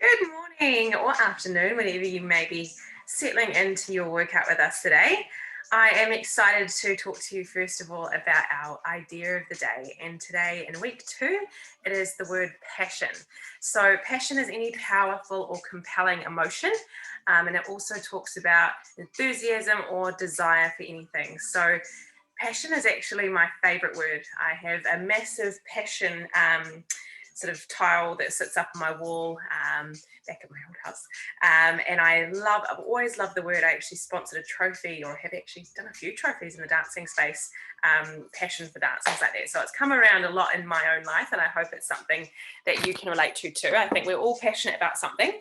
Good morning or afternoon, whenever you may be settling into your workout with us today. I am excited to talk to you first of all about our idea of the day. And today in week 2, it is the word passion. So, passion is any powerful or compelling emotion. And it also talks about enthusiasm or desire for anything. So, passion is actually my favorite word. I have a massive passion sort of tile that sits up on my wall back at my old house. And I've always loved the word. I actually sponsored a trophy, or have actually done a few trophies in the dancing space, passion for dance, things like that. So it's come around a lot in my own life, and I hope it's something that you can relate to too. I think we're all passionate about something.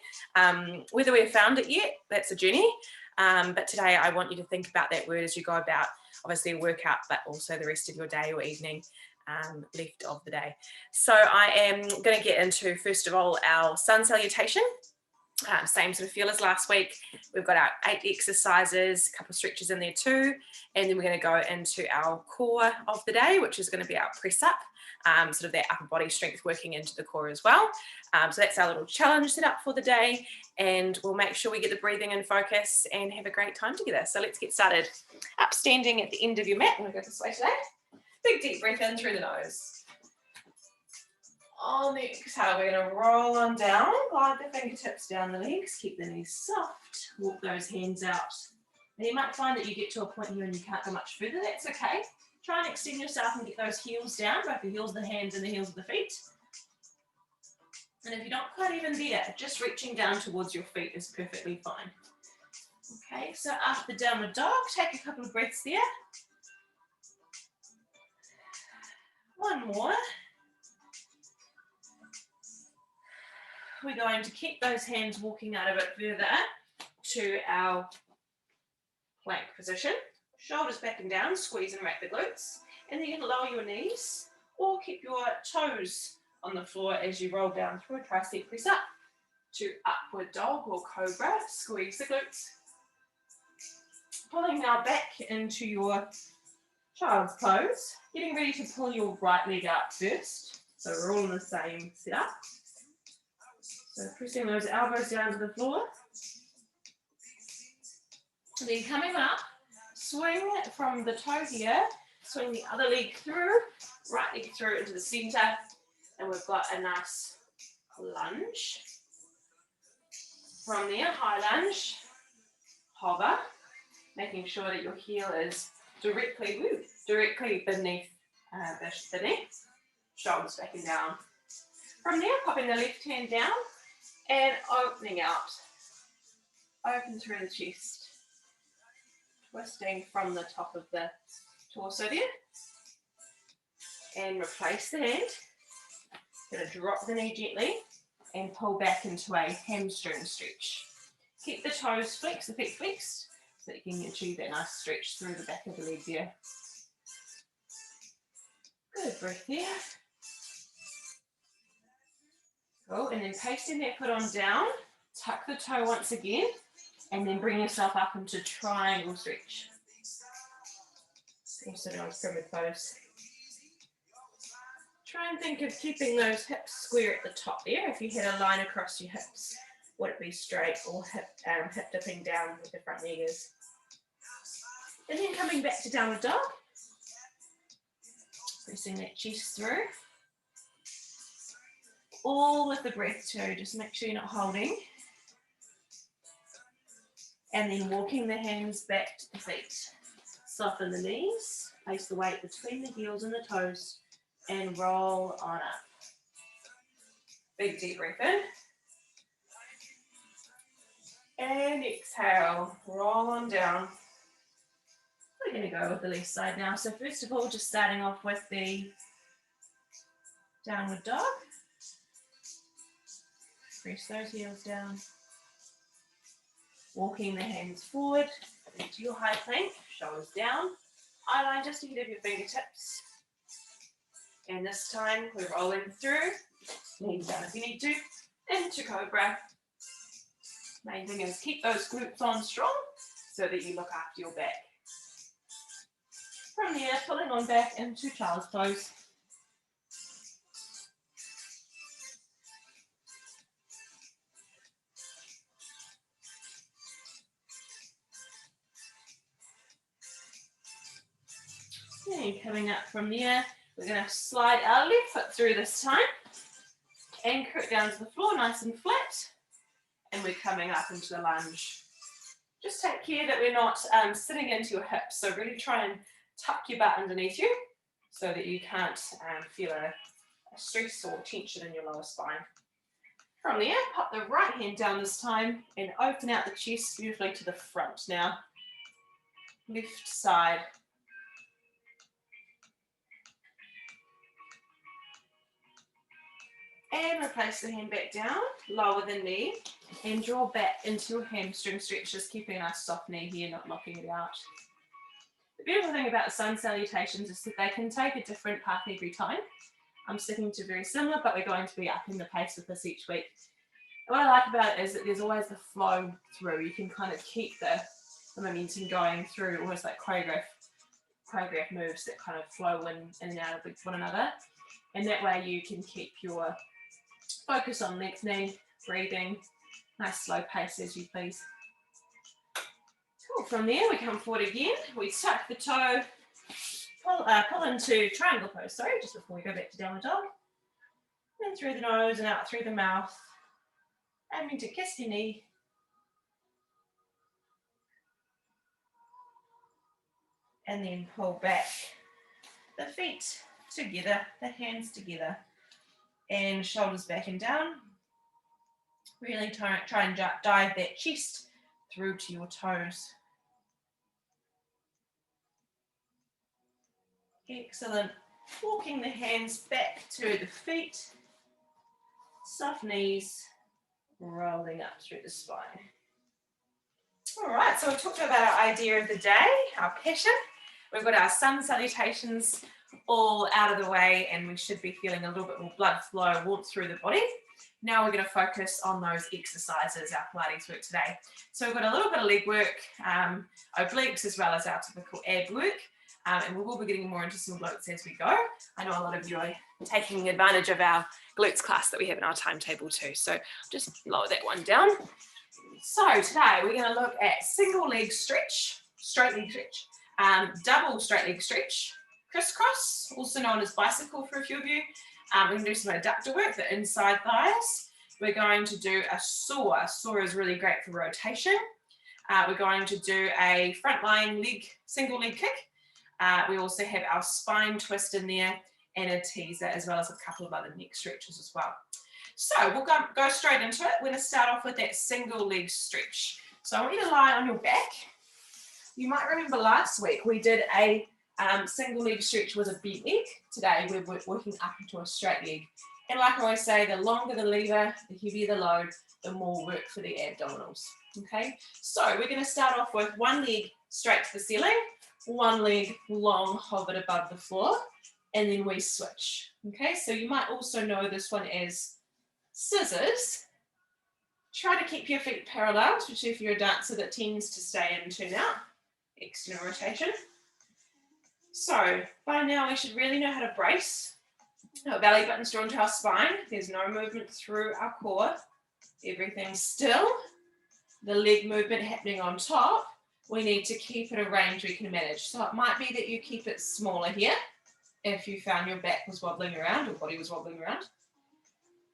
Whether we've found it yet, that's a journey. But today I want you to think about that word as you go about, obviously, a workout, but also the rest of your day or evening left of the day. So I am going to get into, first of all, our sun salutation. Same sort of feel as last week. We've got our 8 exercises, a couple of stretches in there too, and then we're going to go into our core of the day, which is going to be our press up, sort of that upper body strength working into the core as well. So that's our little challenge set up for the day, and we'll make sure we get the breathing in focus and have a great time together. So let's get started. Up standing at the end of your mat. I'm going to go this way today. Big deep breath in through the nose. On the exhale, we're going to roll on down, glide the fingertips down the legs, keep the knees soft, walk those hands out. Now you might find that you get to a point here and you can't go much further. That's okay. Try and extend yourself and get those heels down, both the heels of the hands and the heels of the feet. And if you're not quite even there, just reaching down towards your feet is perfectly fine. Okay, so after the downward dog, take a couple of breaths there. One more. We're going to keep those hands walking out a bit further to our plank position. Shoulders back and down, squeeze and rack the glutes. And then you can lower your knees or keep your toes on the floor as you roll down through a tricep press up to upward dog or cobra. Squeeze the glutes. Pulling now back into your child's pose. Getting ready to pull your right leg out first. So we're all in the same setup. So pressing those elbows down to the floor. And then coming up, swing from the toe here, swing the other leg through, right leg through into the center, and we've got a nice lunge. From there, high lunge, hover, making sure that your heel is directly beneath the knee, shoulders back and down. From there, popping the left hand down and opening out, open through the chest, twisting from the top of the torso there, and replace the hand. Going to drop the knee gently and pull back into a hamstring stretch. Keep the toes flexed, the feet flexed, so that you can achieve that nice stretch through the back of the leg there. Good breath there. Cool, and then pasting that foot on down, tuck the toe once again, and then bring yourself up into triangle stretch. Also known as pyramid pose. Try and think of keeping those hips square at the top there. If you had a line across your hips, would it be straight or hip dipping down with the front leg is? And then coming back to downward dog. Pressing that chest through. All with the breath too, just make sure you're not holding. And then walking the hands back to the feet. Soften the knees, place the weight between the heels and the toes, and roll on up. Big deep breath in. And exhale, roll on down. We're going to go with the left side now. So first of all, just starting off with the downward dog. Press those heels down. Walking the hands forward into your high plank, shoulders down, eye line just ahead of your fingertips. And this time we're rolling through, knees down if you need to, into cobra. Main thing is keep those glutes on strong so that you look after your back. From there, pulling on back into child's pose. and coming up from there. We're going to slide our left foot through this time. Anchor it down to the floor, nice and flat. And we're coming up into the lunge. Just take care that we're not sitting into your hips. So really try and tuck your butt underneath you so that you can't feel a stress or tension in your lower spine. From there, pop the right hand down this time and open out the chest beautifully to the front. Now, left side. And replace the hand back down, lower the knee, and draw back into your hamstring stretch, just keeping a nice soft knee here, not locking it out. The beautiful thing about the sun salutations is that they can take a different path every time. I'm sticking to very similar, but we're going to be upping the pace with this each week. And what I like about it is that there's always the flow through. You can kind of keep the momentum going through, almost like choreograph moves that kind of flow in and out of one another. And that way you can keep your focus on lengthening, breathing, nice slow pace as you please. Cool. From there we come forward again. We tuck the toe, pull into triangle pose, just before we go back to downward dog. In through the nose and out through the mouth. Aiming to kiss your knee. And then pull back the feet together, the hands together, and shoulders back and down. Really try and dive that chest through to your toes. Excellent. Walking the hands back to the feet, soft knees, rolling up through the spine. All right, so we talked about our idea of the day, our passion. We've got our sun salutations all out of the way, and we should be feeling a little bit more blood flow, warmth through the body. Now we're going to focus on those exercises, our Pilates work today. So we've got a little bit of leg work, obliques, as well as our typical ab work. And we will be getting more into some glutes as we go. I know a lot of you are taking advantage of our glutes class that we have in our timetable too. So just lower that one down. So today we're going to look at single leg stretch, straight leg stretch, double straight leg stretch, crisscross, also known as bicycle for a few of you. We can do some adductor work, the inside thighs. We're going to do a saw. A saw is really great for rotation. We're going to do a frontline leg, single leg kick. We also have our spine twist in there and a teaser, as well as a couple of other neck stretches as well. So we'll go straight into it. We're going to start off with that single leg stretch. So I want you to lie on your back. You might remember last week we did a single leg stretch with a bent leg. Today we're working up into a straight leg. And like I always say, the longer the lever, the heavier the load, the more work for the abdominals. Okay, so we're going to start off with one leg straight to the ceiling, one leg long hovered above the floor, and then we switch. Okay, so you might also know this one as scissors. Try to keep your feet parallel, especially if you're a dancer that tends to stay in turn out. External rotation. So by now we should really know how to brace. Our belly button's drawn to our spine. There's no movement through our core. Everything's still. The leg movement happening on top. We need to keep it a range we can manage. So it might be that you keep it smaller here if you found your back was wobbling around or body was wobbling around.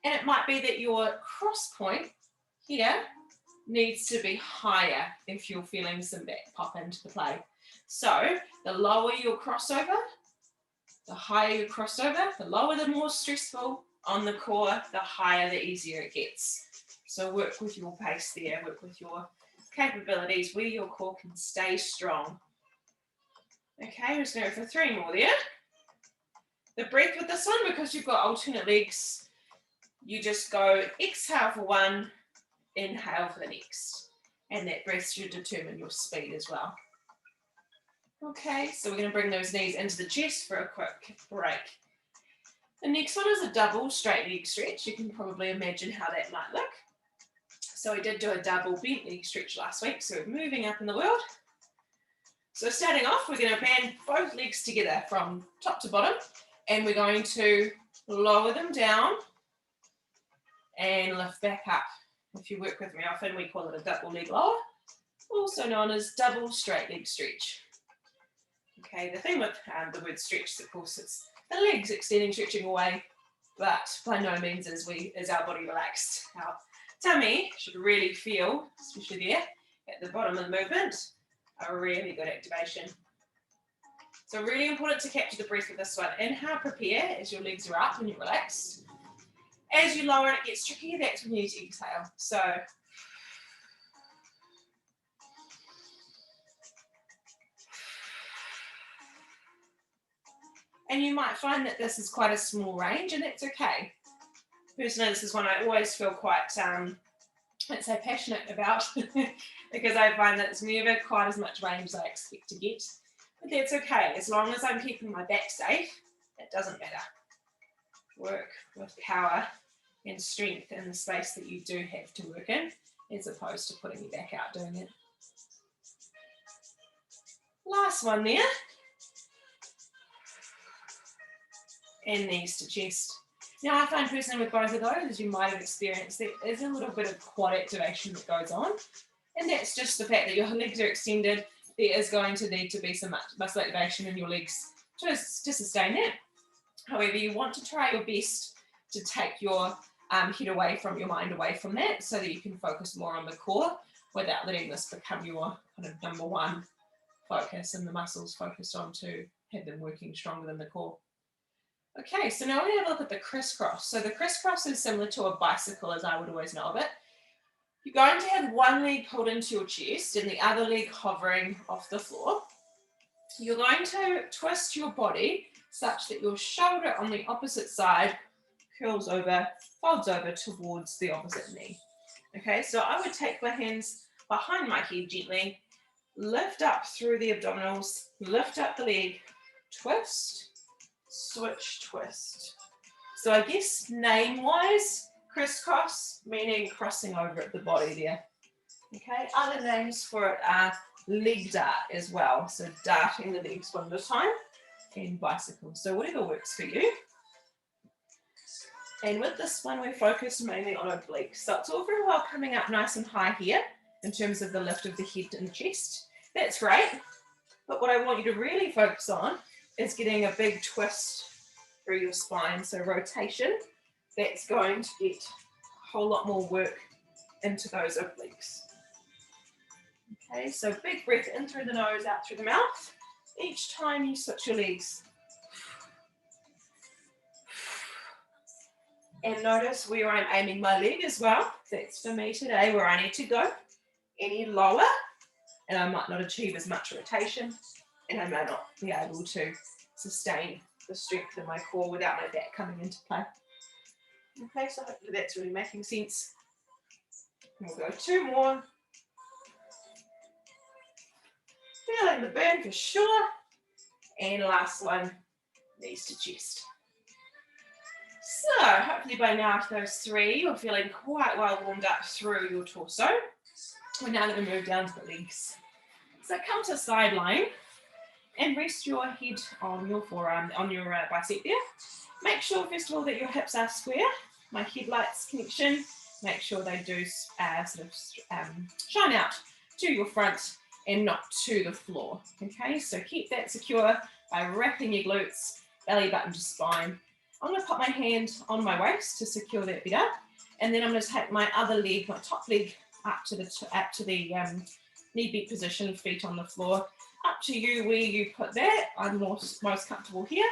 And it might be that your cross point here needs to be higher if you're feeling some back pop into the play. So the lower your crossover, the higher your crossover, the lower the more stressful on the core, the higher the easier it gets. So work with your pace there, work with your capabilities where your core can stay strong. Okay, we're just going to go for 3 more there. The breath with this one, because you've got alternate legs, you just go exhale for 1, inhale for the next. And that breath should determine your speed as well. Okay, so we're going to bring those knees into the chest for a quick break. The next one is a double straight leg stretch. You can probably imagine how that might look. So we did do a double bent leg stretch last week, so we're moving up in the world. So starting off, we're going to band both legs together from top to bottom, and we're going to lower them down and lift back up. If you work with me often, we call it a double leg lower, also known as double straight leg stretch. Okay, the thing with the word stretch is, of course, it's the legs extending, stretching away, but by no means is our body relaxed. Our tummy should really feel, especially there at the bottom of the movement, a really good activation. So really important to capture the breath with this one. Inhale, prepare as your legs are up and you're relaxed. As you lower and it gets trickier, that's when you need to exhale. So and you might find that this is quite a small range, and that's okay. Personally, this is one I always feel quite, let's say, passionate about because I find that it's never quite as much range as I expect to get. But that's okay. As long as I'm keeping my back safe, it doesn't matter. Work with power and strength in the space that you do have to work in, as opposed to putting your back out doing it. Last one there. And knees to chest. Now I find personally with both of those, as you might have experienced, there is a little bit of quad activation that goes on. And that's just the fact that your legs are extended. There is going to need to be some muscle activation in your legs to sustain that. However, you want to try your best to take your head away from your mind, away from that, so that you can focus more on the core without letting this become your kind of number one focus and the muscles focused on to have them working stronger than the core. Okay, so now we have a look at the crisscross. So the crisscross is similar to a bicycle, as I would always know of it. You're going to have one leg pulled into your chest and the other leg hovering off the floor. You're going to twist your body such that your shoulder on the opposite side curls over, folds over towards the opposite knee. Okay, so I would take my hands behind my head gently, lift up through the abdominals, lift up the leg, twist, switch, twist. So I guess name-wise, crisscross, meaning crossing over at the body there. Okay, other names for it are leg dart as well. So darting the legs one at a time, and bicycle. So whatever works for you. And with this one, we're focused mainly on obliques. So it's all very well coming up nice and high here in terms of the lift of the head and the chest. That's great. But what I want you to really focus on is getting a big twist through your spine. So rotation, that's going to get a whole lot more work into those obliques. Okay, so big breath in through the nose, out through the mouth. Each time you switch your legs. And notice where I'm aiming my leg as well. That's for me today, where I need to go. Any lower, and I might not achieve as much rotation, and I may not be able to sustain the strength in my core without my back coming into play. Okay, so hopefully that's really making sense. And we'll go two more. Feeling the burn for sure. And last one, knees to chest. So hopefully by now after those three, you're feeling quite well warmed up through your torso. We're now going to move down to the legs. So come to side lying and rest your head on your forearm, on your bicep there. Make sure first of all that your hips are square. My headlights connection, make sure they do shine out to your front and not to the floor. Okay, so keep that secure by wrapping your glutes, belly button to spine. I'm going to put my hand on my waist to secure that better, and then I'm going to take my other leg, my top leg, up to the knee bent position, feet on the floor. Up to you where you put that. I'm most comfortable here,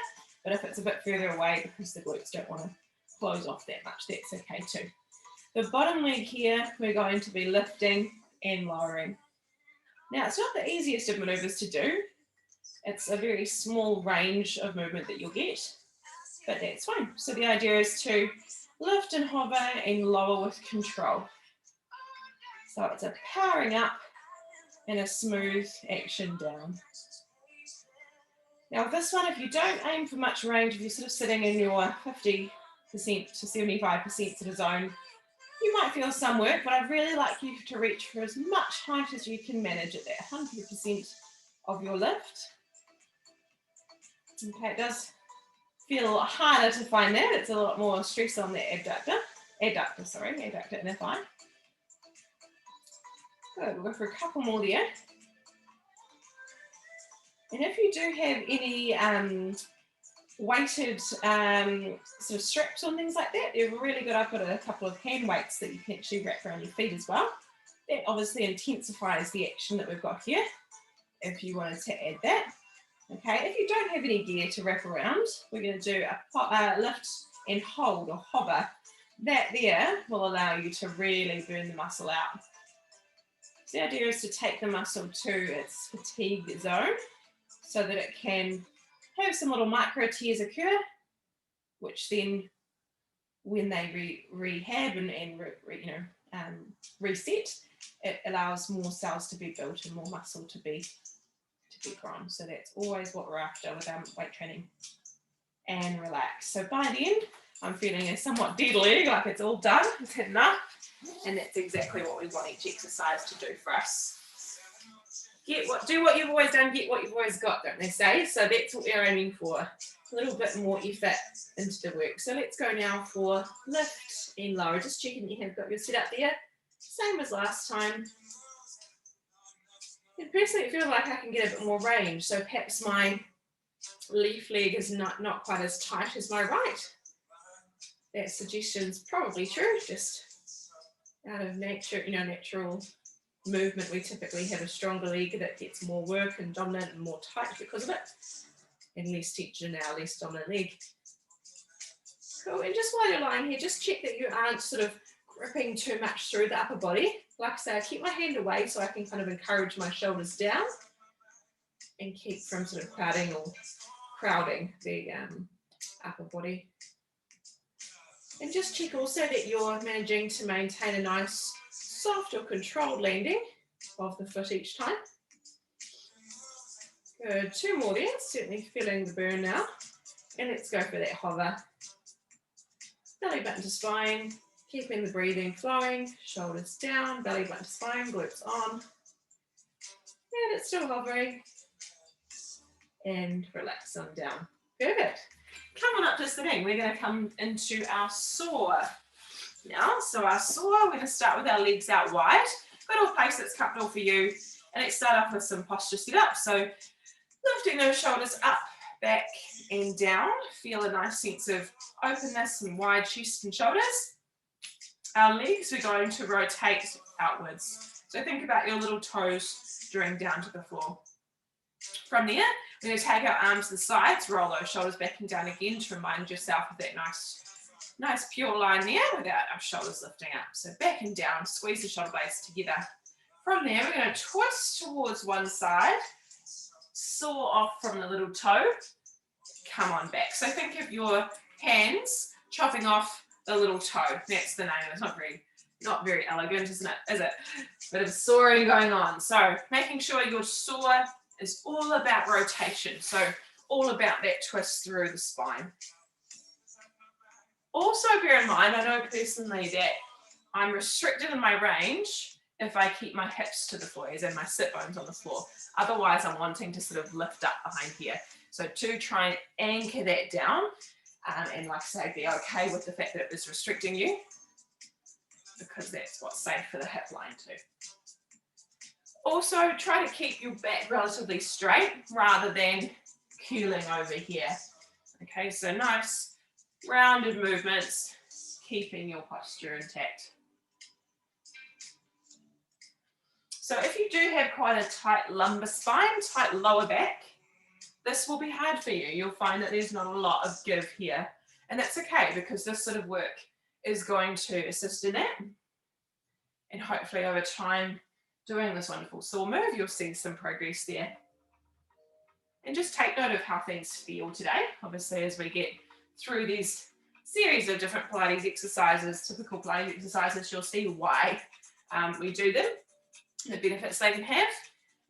but if it's a bit further away because the glutes don't want to close off that much, that's okay too. The bottom leg here, we're going to be lifting and lowering. Now, it's not the easiest of maneuvers to do. It's a very small range of movement that you'll get, but that's fine. So the idea is to lift and hover and lower with control. So it's a powering up and a smooth action down. Now with this one, if you don't aim for much range, if you're sort of sitting in your 50% to 75% sort of zone, you might feel some work, but I'd really like you to reach for as much height as you can manage at that 100% of your lift. Okay, it does feel a lot harder to find that. It's a lot more stress on the adductor in the thigh. Good, we'll go for a couple more there. And if you do have any weighted sort of straps on things like that, they're really good. I've got a couple of hand weights that you can actually wrap around your feet as well. That obviously intensifies the action that we've got here, if you wanted to add that. Okay, if you don't have any gear to wrap around, we're going to do a lift and hold or hover. That there will allow you to really burn the muscle out. So the idea is to take the muscle to its fatigue zone so that it can have some little micro tears occur, which then when they rehab and reset, it allows more cells to be built and more muscle to be grown. So that's always what we're after with our weight training. And relax. So by the end, I'm feeling a somewhat dead leg, like it's all done. Is that enough? And that's exactly what we want each exercise to do for us. Do what you've always done, get what you've always got, don't they say? So that's what we're aiming for. A little bit more effort into the work. So let's go now for lift and lower. Just checking that you have got your set up there. Same as last time. And personally, it feels like I can get a bit more range. So perhaps my left leg is not quite as tight as my right. That suggestion's probably true. Just out of nature, natural movement, we typically have a stronger leg that gets more work and dominant and more tight because of it, and less tension in our less dominant leg. Cool. And just while you're lying here, just check that you aren't sort of gripping too much through the upper body. Like I say, I keep my hand away so I can kind of encourage my shoulders down and keep from sort of crowding the upper body. And just check also that you're managing to maintain a nice soft or controlled landing of the foot each time. Good, 2 more there, certainly feeling the burn now. And let's go for that hover. Belly button to spine, keeping the breathing flowing, shoulders down, belly button to spine, glutes on. And it's still hovering. And relax on down. Perfect. Come on up to sitting. We're going to come into our saw now. So our saw, we're going to start with our legs out wide. Got a place that's comfortable for you. And let's start off with some posture set up. So lifting those shoulders up, back and down. Feel a nice sense of openness and wide chest and shoulders. Our legs, we're going to rotate outwards. So think about your little toes drawing down to the floor. From there, we're going to take our arms to the sides, roll those shoulders back and down again to remind yourself of that nice pure line there without our shoulders lifting up. So back and down, squeeze the shoulder blades together. From there, we're going to twist towards one side, saw off from the little toe, come on back. So think of your hands chopping off the little toe. That's the name. It's not very elegant, isn't it? Is it? Bit of sawing going on. So making sure your saw is all about rotation. So all about that twist through the spine. Also bear in mind, I know personally that I'm restricted in my range if I keep my hips to the floor, as in my sit bones on the floor. Otherwise, I'm wanting to sort of lift up behind here. So to try and anchor that down, and like I say, be okay with the fact that it is restricting you, because that's what's safe for the hip line too. Also, try to keep your back relatively straight rather than curling over here. Okay, so nice rounded movements, keeping your posture intact. So if you do have quite a tight lumbar spine, tight lower back, this will be hard for you. You'll find that there's not a lot of give here. And that's okay, because this sort of work is going to assist in that. And hopefully over time, doing this wonderful saw move, you'll see some progress there. And just take note of how things feel today. Obviously, as we get through these series of different Pilates exercises, typical Pilates exercises, you'll see why we do them, the benefits they can have,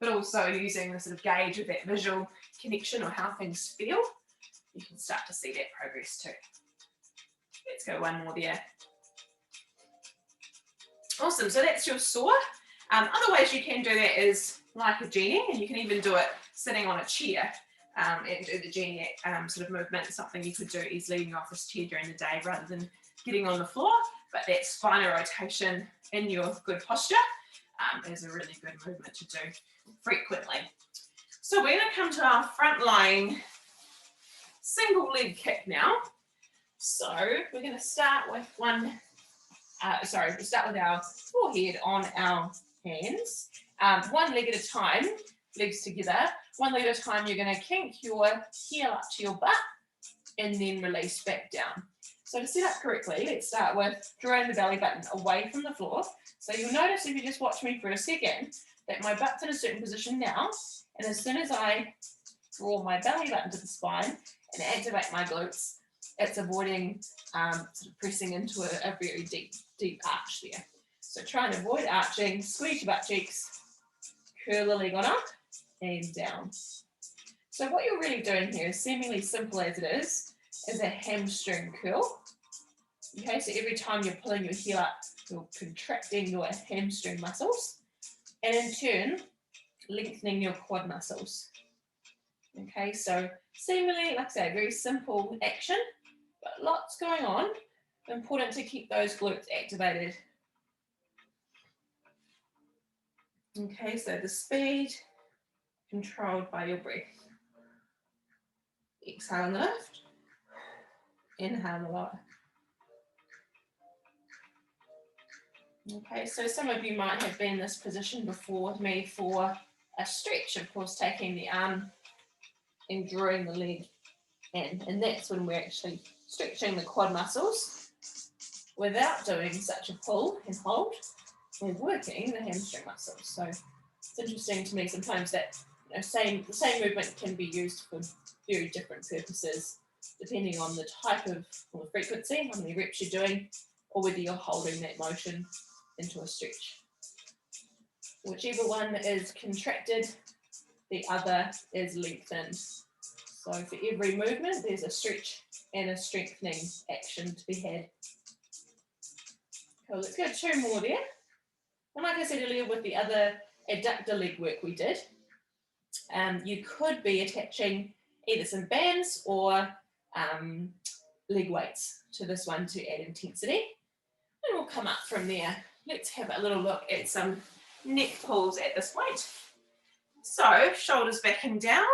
but also using the sort of gauge of that visual connection or how things feel, you can start to see that progress too. Let's go one more there. Awesome, so that's your saw. Other ways you can do that is like a genie, and you can even do it sitting on a chair and do the genie sort of movement, something you could do easily in your office chair during the day rather than getting on the floor. But that spinal rotation in your good posture is a really good movement to do frequently. So we're going to come to our front lying single leg kick now. So we're going to start with we'll start with our forehead on our hands. One leg at a time, legs together. One leg at a time, you're going to kink your heel up to your butt and then release back down. So to set up correctly, let's start with drawing the belly button away from the floor. So you'll notice if you just watch me for a second that my butt's in a certain position now, and as soon as I draw my belly button to the spine and activate my glutes, it's avoiding sort of pressing into a very deep arch there. So try and avoid arching, squeeze your butt cheeks, curl the leg on up and down. So what you're really doing here, seemingly simple as it is a hamstring curl. Okay, so every time you're pulling your heel up, you're contracting your hamstring muscles, and in turn, lengthening your quad muscles. Okay, so seemingly, like I say, very simple action, but lots going on. Important to keep those glutes activated. Okay, so the speed controlled by your breath. Exhale on the lift, inhale on the lower. Okay, so some of you might have been in this position before with me for a stretch, of course, taking the arm and drawing the leg in, and that's when we're actually stretching the quad muscles without doing such a pull and hold. We're working the hamstring muscles. So it's interesting to me sometimes that the same movement can be used for very different purposes depending on the type of or the frequency, how many reps you're doing, or whether you're holding that motion into a stretch. Whichever one is contracted, the other is lengthened. So for every movement, there's a stretch and a strengthening action to be had. Cool, let's go 2 more there. And like I said earlier with the other adductor leg work we did, you could be attaching either some bands or leg weights to this one to add intensity. And we'll come up from there. Let's have a little look at some neck pulls at this point. So shoulders back and down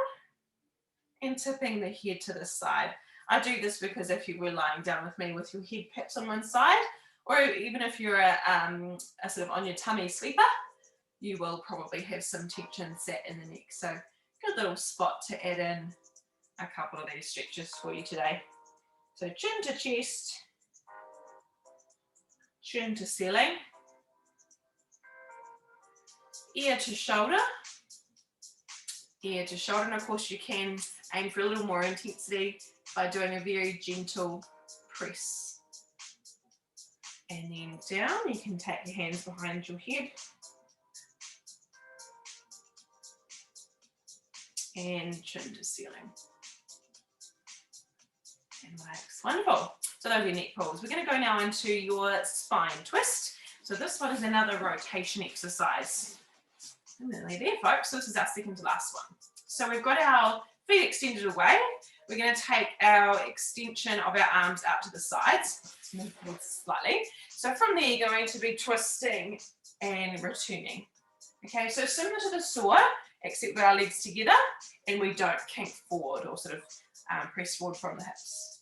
and tipping the head to the side. I do this because if you were lying down with me with your head perhaps on one side, or even if you're a sort of on your tummy sleeper, you will probably have some tension set in the neck. So good little spot to add in a couple of these stretches for you today. So chin to chest, chin to ceiling, ear to shoulder, and of course you can aim for a little more intensity by doing a very gentle press. And then down, you can take your hands behind your head and chin to ceiling. And relax. Wonderful. So those are your neck pulls. We're going to go now into your spine twist. So this one is another rotation exercise. There, folks. So this is our second to last one. So we've got our feet extended away. We're going to take our extension of our arms out to the sides. Let's move forward slightly. So from there, you're going to be twisting and returning. Okay, so similar to the saw, except with our legs together, and we don't kink forward or sort of press forward from the hips.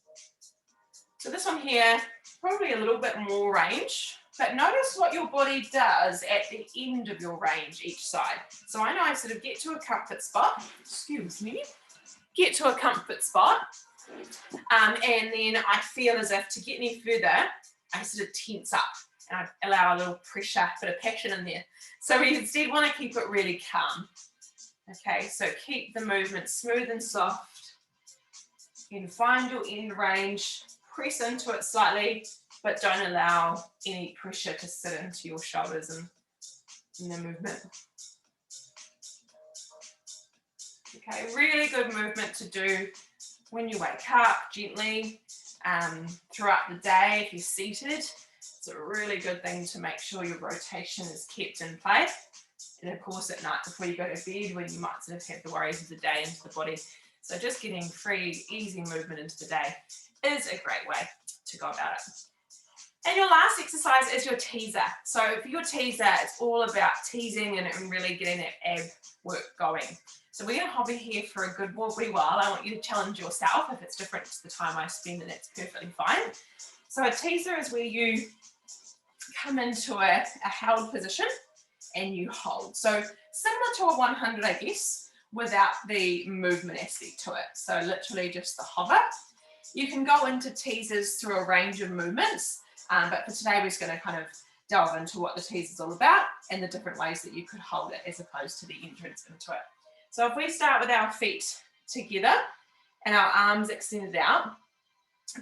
So this one here, probably a little bit more range, but notice what your body does at the end of your range each side. So I know I sort of get to a comfort spot, get to a comfort spot, and then I feel as if to get any further, I sort of tense up and I allow a little pressure, a bit of passion in there. So we instead want to keep it really calm. Okay, so keep the movement smooth and soft. You can find your end range, press into it slightly, but don't allow any pressure to sit into your shoulders and in the movement. Okay, really good movement to do when you wake up gently throughout the day. If you're seated, it's a really good thing to make sure your rotation is kept in place. And of course at night before you go to bed when you might sort of have the worries of the day into the body. So just getting free, easy movement into the day is a great way to go about it. And your last exercise is your teaser. So for your teaser, it's all about teasing and really getting that ab work going. So we're going to hover here for a good wee while. I want you to challenge yourself. If it's different to the time I spend, then it's perfectly fine. So a teaser is where you come into a held position and you hold. So similar to a 100, I guess, without the movement aspect to it. So literally just the hover. You can go into teasers through a range of movements, but for today we're just going to kind of delve into what the teaser is all about and the different ways that you could hold it as opposed to the entrance into it. So if we start with our feet together and our arms extended out,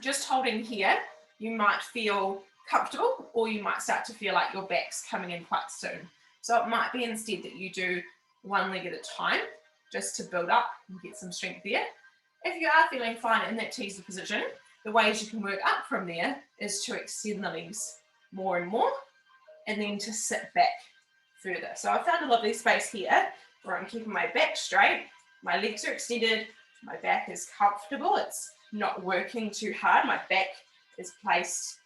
just holding here, you might feel comfortable or you might start to feel like your back's coming in quite soon. So it might be instead that you do one leg at a time just to build up and get some strength there. If you are feeling fine in that teaser position, the ways you can work up from there is to extend the legs more and more and then to sit back further. So I found a lovely space here where I'm keeping my back straight, my legs are extended, my back is comfortable, it's not working too hard, my back is placed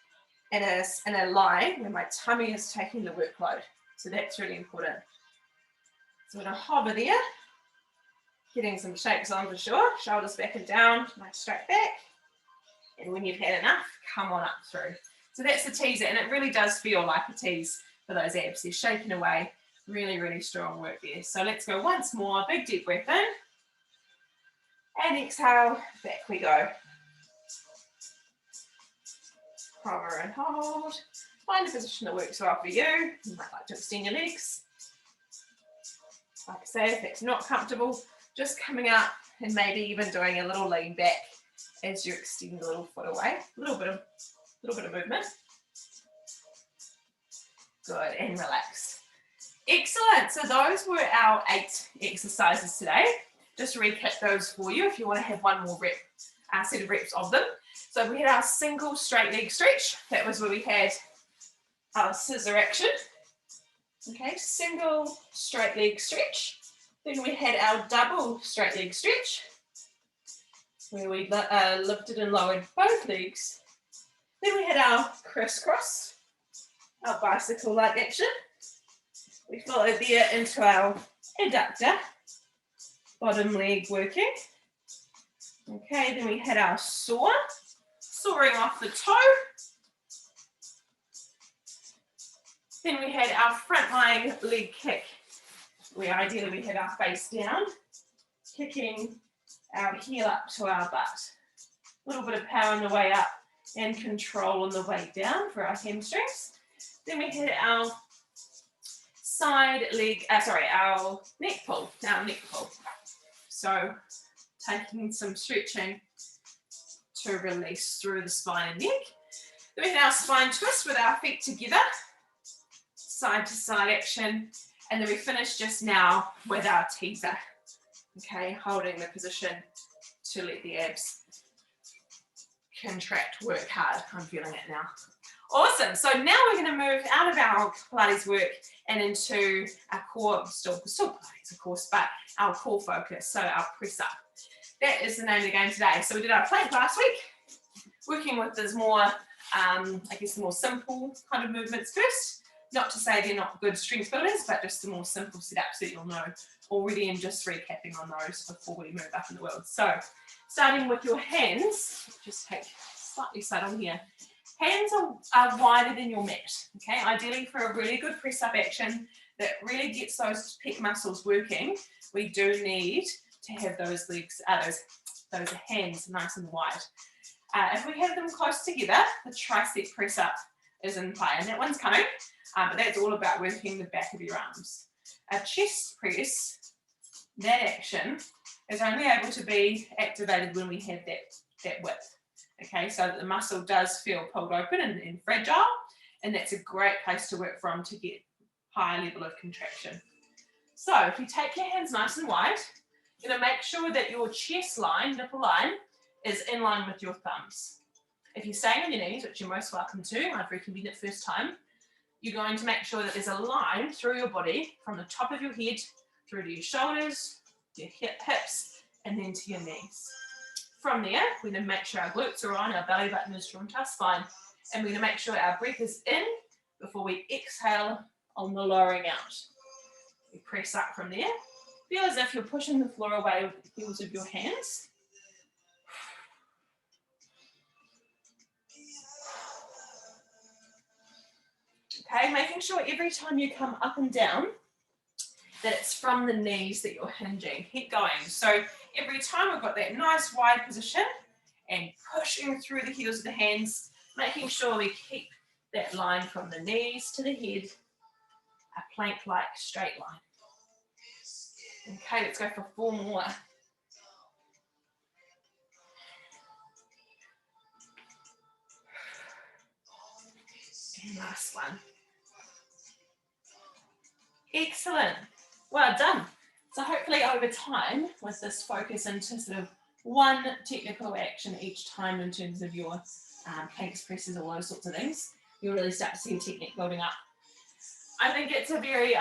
in a line where my tummy is taking the workload. So that's really important. So I'm going to hover there, getting some shakes on for sure, shoulders back and down, nice straight back. And when you've had enough, come on up through. So that's the teaser, and it really does feel like a tease for those abs. They're shaking away. Really, really strong work there. So let's go once more. Big deep breath in. And exhale, back we go. Hover and hold. Find a position that works well for you. You might like to extend your legs. Like I say, if it's not comfortable, just coming up and maybe even doing a little lean back as you extend the little foot away. A little bit of movement. Good, and relax. Excellent. So those were our 8 exercises today. Just to recap those for you if you want to have one more set of reps of them. So we had our single straight leg stretch. That was where we had our scissor action. Okay, single straight leg stretch. Then we had our double straight leg stretch, where we lifted and lowered both legs. Then we had our crisscross, our bicycle-like action. We followed there into our adductor, bottom leg working. Okay, then we had our saw, sawing off the toe. Then we had our front leg kick, where ideally we had our face down, kicking our heel up to our butt. A little bit of power on the way up and control on the way down for our hamstrings. Then we had our our neck pull, So taking some stretching to release through the spine and neck. Then we had our spine twist with our feet together, side to side action. And then we finished just now with our teaser. Okay, holding the position to let the abs contract, work hard. I'm feeling it now. Awesome. So now we're going to move out of our Pilates work and into our core, still Pilates of course, but our core focus, so our press up. That is the name of the game today. So we did our plank last week, working with this more, the more simple kind of movements first. Not to say they're not good strength builders, but just the more simple setups that you'll know already, and just recapping on those before we move up in the world. So starting with your hands, just take slightly side on here. Hands are wider than your mat, okay? Ideally for a really good press up action that really gets those pec muscles working, we do need to have those legs, those hands nice and wide. If we have them close together, the tricep press up is in play, and that one's coming, but that's all about working the back of your arms. A chest press, that action is only able to be activated when we have that width. Okay, so that the muscle does feel pulled open and fragile, and that's a great place to work from to get higher level of contraction. So if you take your hands nice and wide, you're going to make sure that your chest line, nipple line, is in line with your thumbs. If you're staying on your knees, which you're most welcome to, after a convenient first time, you're going to make sure that there's a line through your body from the top of your head through to your shoulders, your hips, and then to your knees. From there, we're going to make sure our glutes are on, our belly button is drawn to our spine, And we're going to make sure our breath is in before we exhale on the lowering out. We press up from there. Feel as if you're pushing the floor away with the heels of your hands. Okay, making sure every time you come up and down that it's from the knees that you're hinging. Keep going. So every time we've got that nice wide position and pushing through the heels of the hands, making sure we keep that line from the knees to the head, a plank-like straight line. Okay, let's go for 4 more. And last one. Excellent. Well done. So hopefully over time, with this focus into sort of one technical action each time in terms of your planks, presses, all those sorts of things, you'll really start to see technique building up. I think it's a very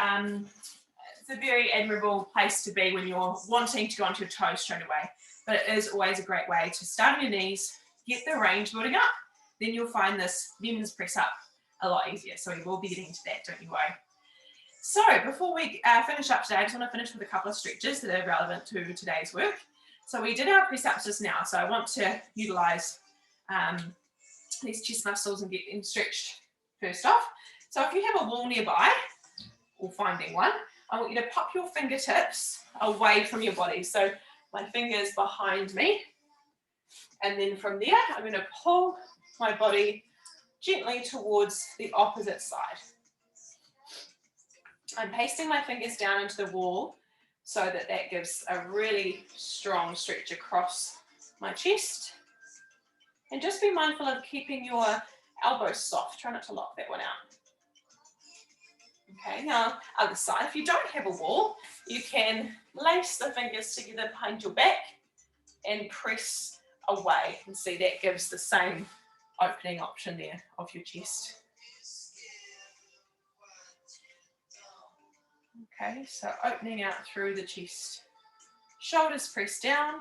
admirable place to be when you're wanting to go onto your toes straight away. But it is always a great way to start on your knees, get the range building up, then you'll find this men's press up a lot easier. So we will be getting to that, don't you worry. So before we finish up today, I just want to finish with a couple of stretches that are relevant to today's work. So we did our press ups just now, so I want to utilize these chest muscles and get them stretched first off. So if you have a wall nearby, or finding one, I want you to pop your fingertips away from your body. So my fingers behind me, and then from there, I'm going to pull my body gently towards the opposite side. I'm pasting my fingers down into the wall so that that gives a really strong stretch across my chest. And just be mindful of keeping your elbows soft. Try not to lock that one out. Okay, now other side. If you don't have a wall, you can lace the fingers together behind your back and press away. And see, that gives the same opening option there of your chest. Okay, so opening out through the chest. Shoulders press down.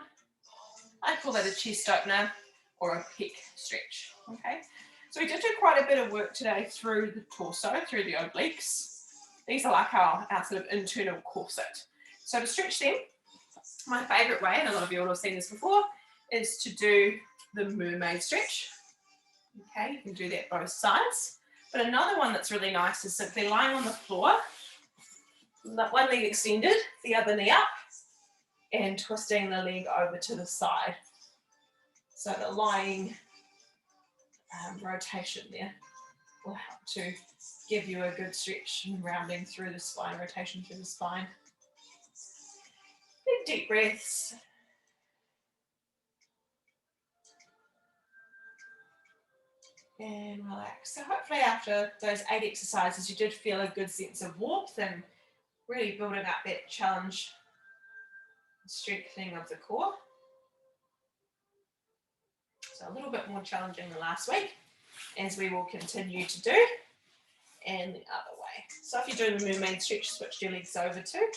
I call that a chest opener or a pec stretch. Okay, so we did do quite a bit of work today through the torso, through the obliques. These are like our sort of internal corset. So to stretch them, my favourite way, and a lot of you will have seen this before, is to do the mermaid stretch. Okay, you can do that both sides. But another one that's really nice is simply lying on the floor, one leg extended, the other knee up, and twisting the leg over to the side. So the lying rotation there will help to give you a good stretch and rounding through the spine, rotation through the spine. Big deep breaths. And relax. So hopefully after those 8 exercises, you did feel a good sense of warmth and really building up that challenge, strengthening of the core. So a little bit more challenging than last week, as we will continue to do, and the other way. So if you're doing the mermaid stretch, switch your legs over too.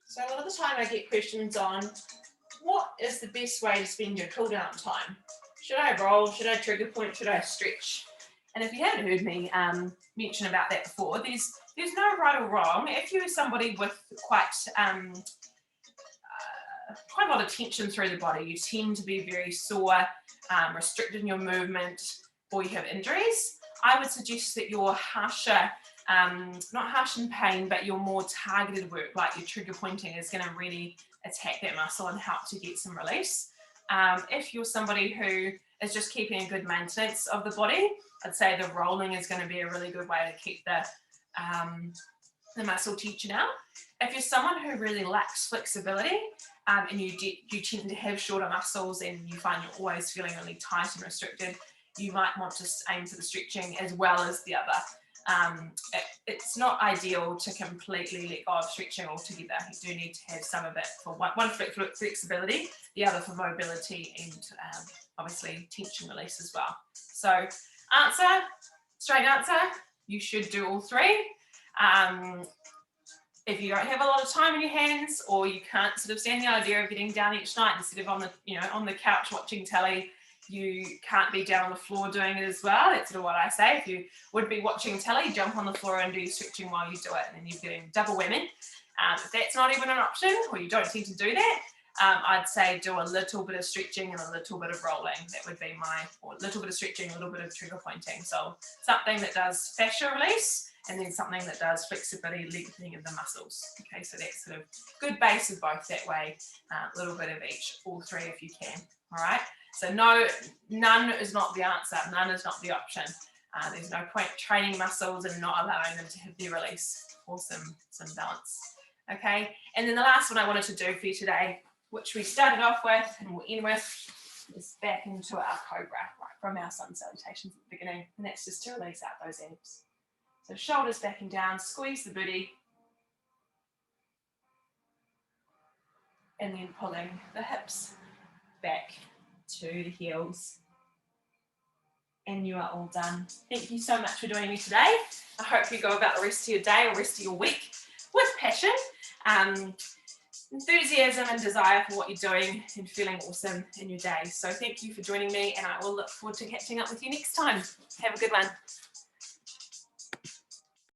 So a lot of the time I get questions on what is the best way to spend your cool down time? Should I roll? Should I trigger point? Should I stretch? And if you haven't heard me mention about that before, there's no right or wrong. If you're somebody with quite a lot of tension through the body, you tend to be very sore, restricted in your movement, or you have injuries, I would suggest that your harsher, not harsh in pain, but your more targeted work, like your trigger pointing, is going to really attack that muscle and help to get some release. If you're somebody who is just keeping a good maintenance of the body, I'd say the rolling is going to be a really good way to keep the muscle tension out. If you're someone who really lacks flexibility and you tend to have shorter muscles and you find you're always feeling really tight and restricted, you might want to aim for the stretching as well as the other. It's not ideal to completely let go of stretching altogether. You do need to have some of it for one for flexibility, the other for mobility and obviously tension release as well. So straight answer, you should do all three. If you don't have a lot of time in your hands, or you can't sort of stand the idea of getting down each night instead of on the, on the couch watching telly, you can't be down on the floor doing it as well. That's sort of what I say. If you would be watching telly, jump on the floor and do stretching while you do it, and then you're getting double whammy. If that's not even an option, or you don't tend to do that, I'd say do a little bit of stretching and a little bit of rolling. That would be or a little bit of stretching, a little bit of trigger pointing. So something that does fascia release, and then something that does flexibility, lengthening of the muscles. Okay, so that's sort of good base of both that way. A little bit of each, all three if you can. All right. So no, none is not the answer. None is not the option. There's no point training muscles and not allowing them to have their release for some balance. Okay. And then the last one I wanted to do for you today, which we started off with and we'll end with, is back into our cobra, right from our sun salutations at the beginning. And that's just to release out those abs. So shoulders back and down, squeeze the booty. And then pulling the hips back to the heels. And you are all done. Thank you so much for joining me today. I hope you go about the rest of your day or rest of your week with passion, enthusiasm and desire for what you're doing, and feeling awesome in your day. So thank you for joining me, and I will look forward to catching up with you next time. Have a good one.